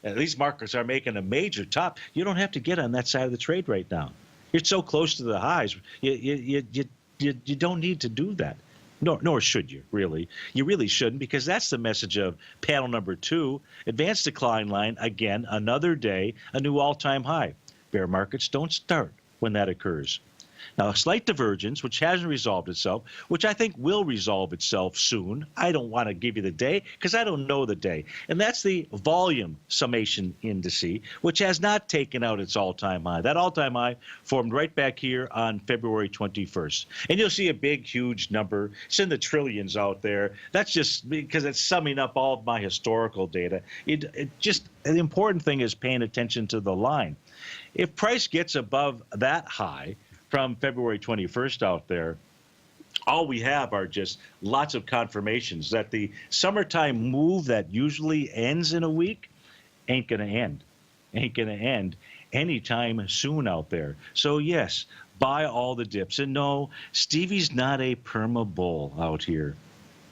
[SPEAKER 2] at least markets are making a major top, you don't have to get on that side of the trade right now. You're so close to the highs. You don't need to do that. Nor should you, really. You really shouldn't, because that's the message of panel number 2, advanced decline line, again, another day, a new all-time high. Bear markets don't start when that occurs. Now, a slight divergence, which hasn't resolved itself, which I think will resolve itself soon. I don't want to give you the day because I don't know the day. And that's the volume summation indice, which has not taken out its all-time high. That all-time high formed right back here on February 21st. And you'll see a big, huge number. It's in the trillions out there. That's just because it's summing up all of my historical data. The important thing is paying attention to the line. If price gets above that high from February 21st out there, all we have are just lots of confirmations that the summertime move that usually ends in a week ain't going to end. Ain't going to end anytime soon out there. So, yes, buy all the dips. And no, Stevie's not a perma bull out here.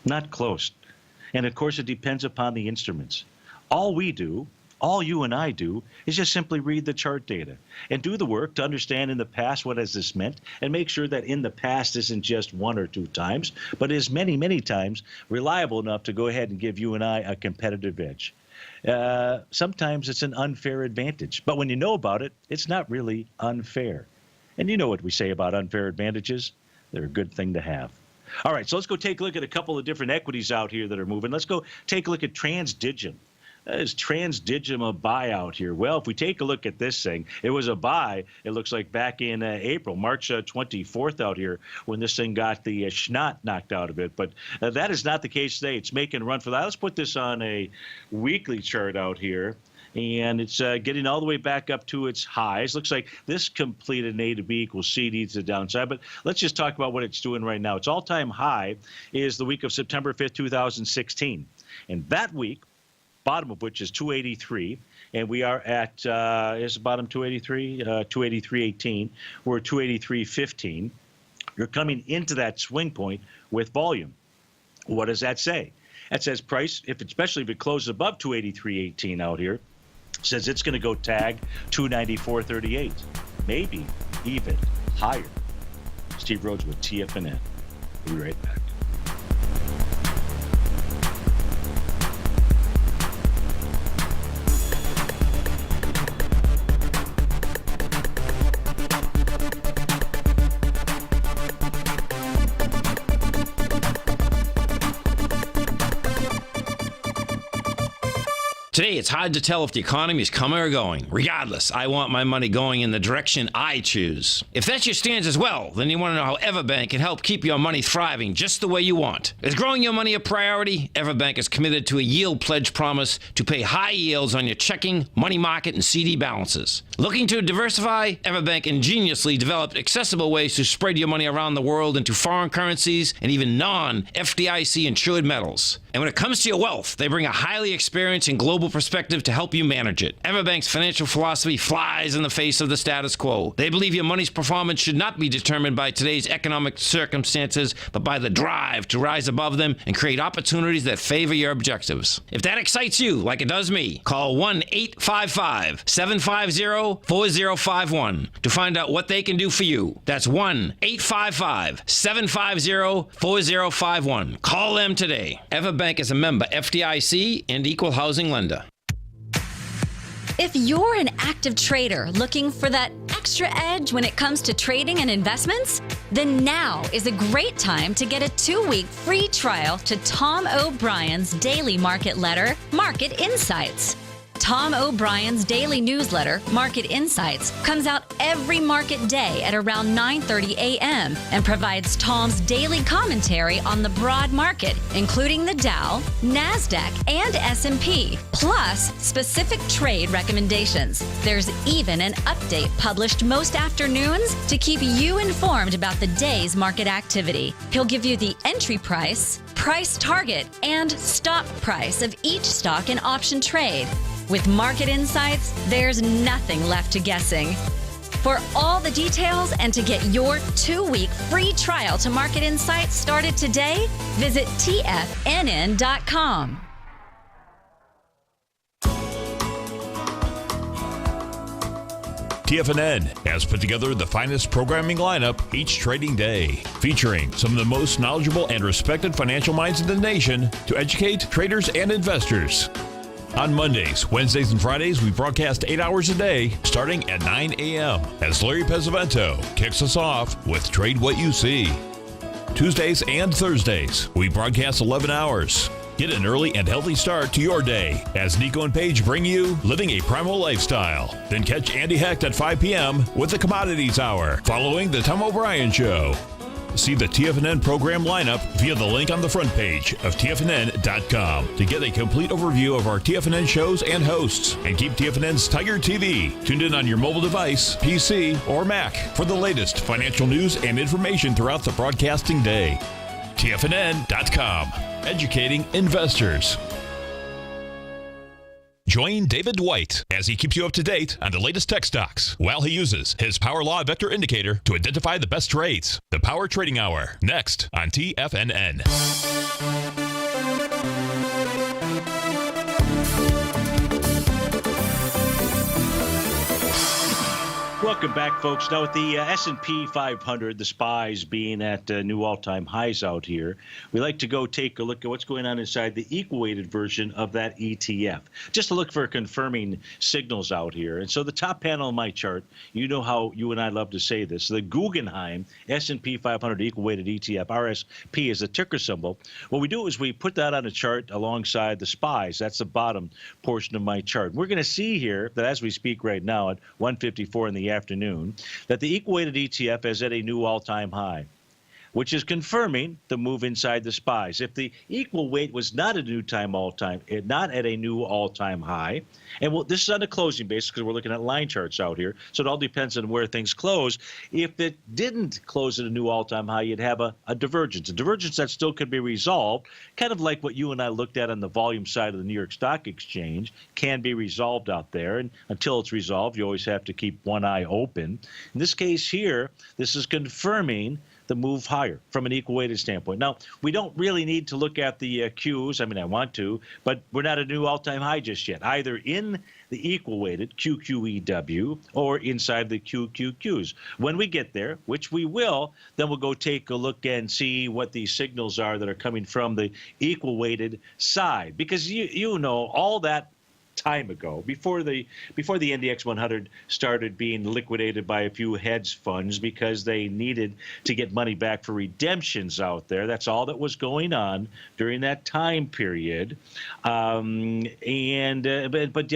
[SPEAKER 2] Not close. And, of course, it depends upon the instruments. All you and I do is just simply read the chart data and do the work to understand in the past what has this meant and make sure that in the past isn't just 1 or 2 times, but is many, many times reliable enough to go ahead and give you and I a competitive edge. Sometimes it's an unfair advantage, but when you know about it, it's not really unfair. And you know what we say about unfair advantages. They're a good thing to have. All right, so let's go take a look at a couple of different equities out here that are moving. Let's go take a look at Transdigent. Is Transdigim a buyout here? Well, if we take a look at this thing, it was a buy, it looks like back in April, March 24th out here, when this thing got the schnot knocked out of it. But that is not the case today. It's making a run for that. Let's put this on a weekly chart out here. And it's getting all the way back up to its highs. Looks like this completed an A to B equals CD to the downside. But let's just talk about what it's doing right now. Its all-time high is the week of September 5th, 2016. And that week, bottom of which is 283, and we are at is the bottom 283, 283.18. We're at 283.15. You're coming into that swing point with volume. What does that say? That says price, especially if it closes above 283.18 out here, says it's going to go tag 294.38, maybe even higher. Steve Rhodes with TFNN. We'll be right back.
[SPEAKER 7] Today, it's hard to tell if the economy is coming or going. Regardless, I want my money going in the direction I choose. If that's your stance as well, then you want to know how Everbank can help keep your money thriving just the way you want. Is growing your money a priority? Everbank is committed to a yield pledge promise to pay high yields on your checking, money market, and CD balances. Looking to diversify? Everbank ingeniously developed accessible ways to spread your money around the world into foreign currencies and even non-FDIC insured metals. And when it comes to your wealth, they bring a highly experienced and global perspective to help you manage it. Everbank's financial philosophy flies in the face of the status quo. They believe your money's performance should not be determined by today's economic circumstances, but by the drive to rise above them and create opportunities that favor your objectives. If that excites you, like it does me, call 1-855-750-4051 to find out what they can do for you. That's 1-855-750-4051. Call them today. Everbank is a member FDIC and equal housing lender.
[SPEAKER 6] If you're an active trader looking for that extra edge when it comes to trading and investments, then now is a great time to get a 2-week free trial to Tom O'Brien's daily market letter, Market Insights. Tom O'Brien's daily newsletter, Market Insights, comes out every market day at around 9:30 a.m. and provides Tom's daily commentary on the broad market, including the Dow, NASDAQ, and S&P, plus specific trade recommendations. There's even an update published most afternoons to keep you informed about the day's market activity. He'll give you the entry price, price target, and stop price of each stock and option trade. With Market Insights, there's nothing left to guessing. For all the details and to get your 2-week free trial to Market Insights started today, visit TFNN.com.
[SPEAKER 4] TFNN has put together the finest programming lineup each trading day, featuring some of the most knowledgeable and respected financial minds in the nation to educate traders and investors. On Mondays, Wednesdays, and Fridays, we broadcast 8 hours a day, starting at 9 a.m. as Larry Pesavento kicks us off with Trade What You See. Tuesdays and Thursdays, we broadcast 11 hours. Get an early and healthy start to your day as Nico and Paige bring you Living a Primal Lifestyle. Then catch Andy Hecht at 5 p.m. with the Commodities Hour, following the Tom O'Brien Show. See the TFNN program lineup via the link on the front page of TFNN.com to get a complete overview of our TFNN shows and hosts. And keep TFNN's Tiger TV tuned in on your mobile device, PC, or Mac for the latest financial news and information throughout the broadcasting day. TFNN.com, educating investors. Join David Dwight as he keeps you up to date on the latest tech stocks while he uses his Power Law Vector Indicator to identify the best trades. The Power Trading Hour, next on TFNN.
[SPEAKER 2] Welcome back, folks. Now, with the S&P 500, the SPYs being at new all-time highs out here, we like to go take a look at what's going on inside the equal-weighted version of that ETF, just to look for confirming signals out here. And so the top panel of my chart, you know how you and I love to say this, the Guggenheim S&P 500 equal-weighted ETF, RSP is the ticker symbol. What we do is we put that on a chart alongside the SPYs. That's the bottom portion of my chart. We're going to see here that as we speak right now at 1:54 in the afternoon, that the equal-weighted ETF is at a new all-time high, which is confirming the move inside the SPYs. If the equal weight was not a not at a new all-time high, and this is on a closing basis because we're looking at line charts out here, so it all depends on where things close. If it didn't close at a new all-time high, you'd have a divergence that still could be resolved, kind of like what you and I looked at on the volume side of the New York Stock Exchange, can be resolved out there. And until it's resolved, you always have to keep one eye open. In this case here, this is confirming the move higher from an equal-weighted standpoint. Now, we don't really need to look at the Qs. I mean, I want to, but we're not at a new all-time high just yet, either in the equal-weighted QQEW or inside the QQQs. When we get there, which we will, then we'll go take a look and see what the signals are that are coming from the equal-weighted side. Because you know all that time ago, before the NDX 100 started being liquidated by a few hedge funds because they needed to get money back for redemptions out there. That's all that was going on during that time period. But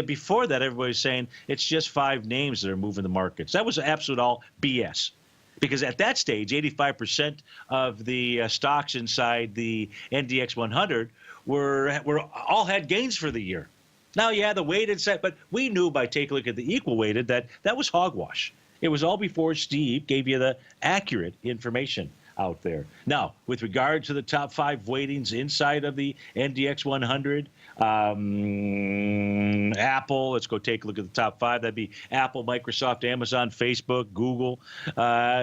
[SPEAKER 2] before that, everybody was saying it's just 5 names that are moving the markets. That was absolute all BS. Because at that stage, 85% of the stocks inside the NDX 100 were all had gains for the year. Now, yeah, the weighted set, but we knew by taking a look at the equal weighted that was hogwash. It was all before Steve gave you the accurate information out there. Now, with regard to the top 5 weightings inside of the NDX 100, Apple, let's go take a look at the top 5. That'd be Apple, Microsoft, Amazon, Facebook, Google.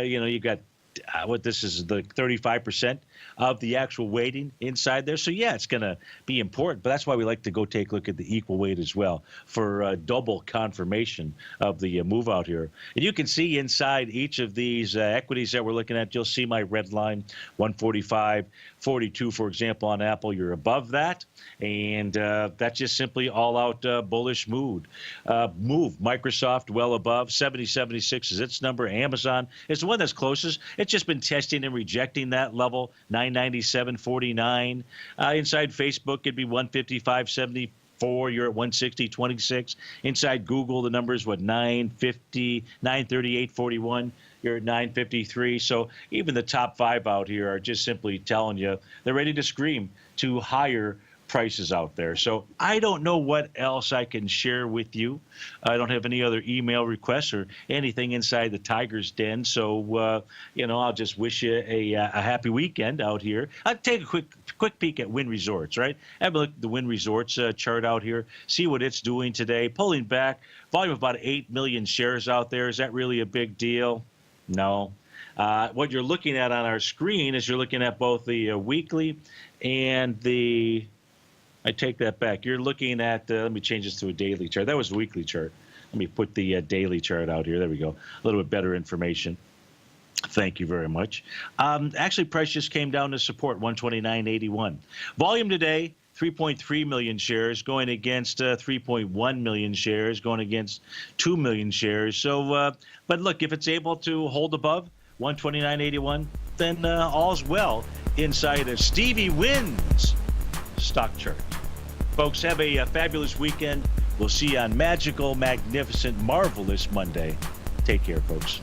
[SPEAKER 2] You've got this is the 35% of the actual weighting inside there. So, yeah, it's going to be important. But that's why we like to go take a look at the equal weight as well for double confirmation of the move out here. And you can see inside each of these equities that we're looking at, you'll see my red line, 145.42, for example, on Apple. You're above that. And that's just simply all-out bullish mood. Microsoft well above. 70.76 is its number. Amazon is the one that's closest. It's just been testing and rejecting that level, 997.49. Inside Facebook, it'd be 155.74. You're at 160.26. Inside Google, the number is 938.41. You're at 953. So even the top 5 out here are just simply telling you they're ready to scream to higher prices out there. So I don't know what else I can share with you. I don't have any other email requests or anything inside the Tiger's Den. So, I'll just wish you a happy weekend out here. I'll take a quick peek at Wynn Resorts, right? Have a look at the Wynn Resorts chart out here. See what it's doing today. Pulling back. Volume of about 8 million shares out there. Is that really a big deal? No. What you're looking at on our screen is you're looking at both the weekly and the I take that back. You're looking at, let me change this to a daily chart. That was the weekly chart. Let me put the daily chart out here. There we go. A little bit better information. Thank you very much. Actually, price just came down to support, 129.81. Volume today, 3.3 million shares going against 3.1 million shares, going against 2 million shares. So, but look, if it's able to hold above 129.81, then all's well inside of Stevie Wynn's stock chart. Folks, have a fabulous weekend. We'll see you on magical, magnificent, marvelous Monday. Take care, folks.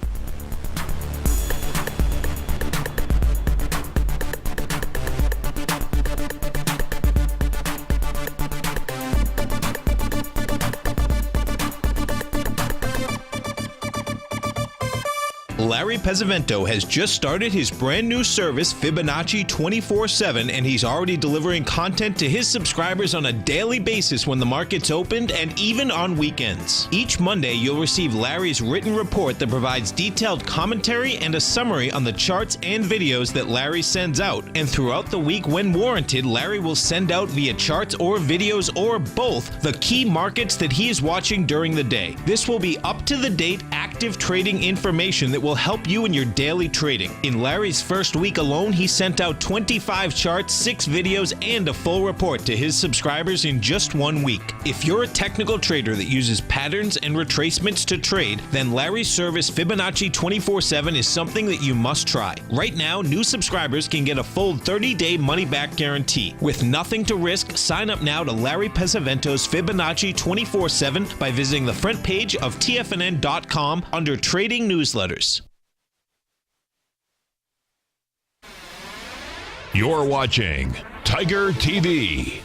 [SPEAKER 3] Larry Pesavento has just started his brand new service, Fibonacci 24/7, and he's already delivering content to his subscribers on a daily basis when the market's opened and even on weekends. Each Monday, you'll receive Larry's written report that provides detailed commentary and a summary on the charts and videos that Larry sends out. And throughout the week, when warranted, Larry will send out via charts or videos or both the key markets that he is watching during the day. This will be up-to-the-date, active trading information that will help you in your daily trading. In Larry's first week alone, he sent out 25 charts, 6 videos, and a full report to his subscribers in just 1 week. If you're a technical trader that uses patterns and retracements to trade, then Larry's service Fibonacci 24/7 is something that you must try. Right now, new subscribers can get a full 30-day money-back guarantee. With nothing to risk, sign up now to Larry Pesavento's Fibonacci 24/7 by visiting the front page of TFNN.com under Trading Newsletters.
[SPEAKER 4] You're watching Tiger TV.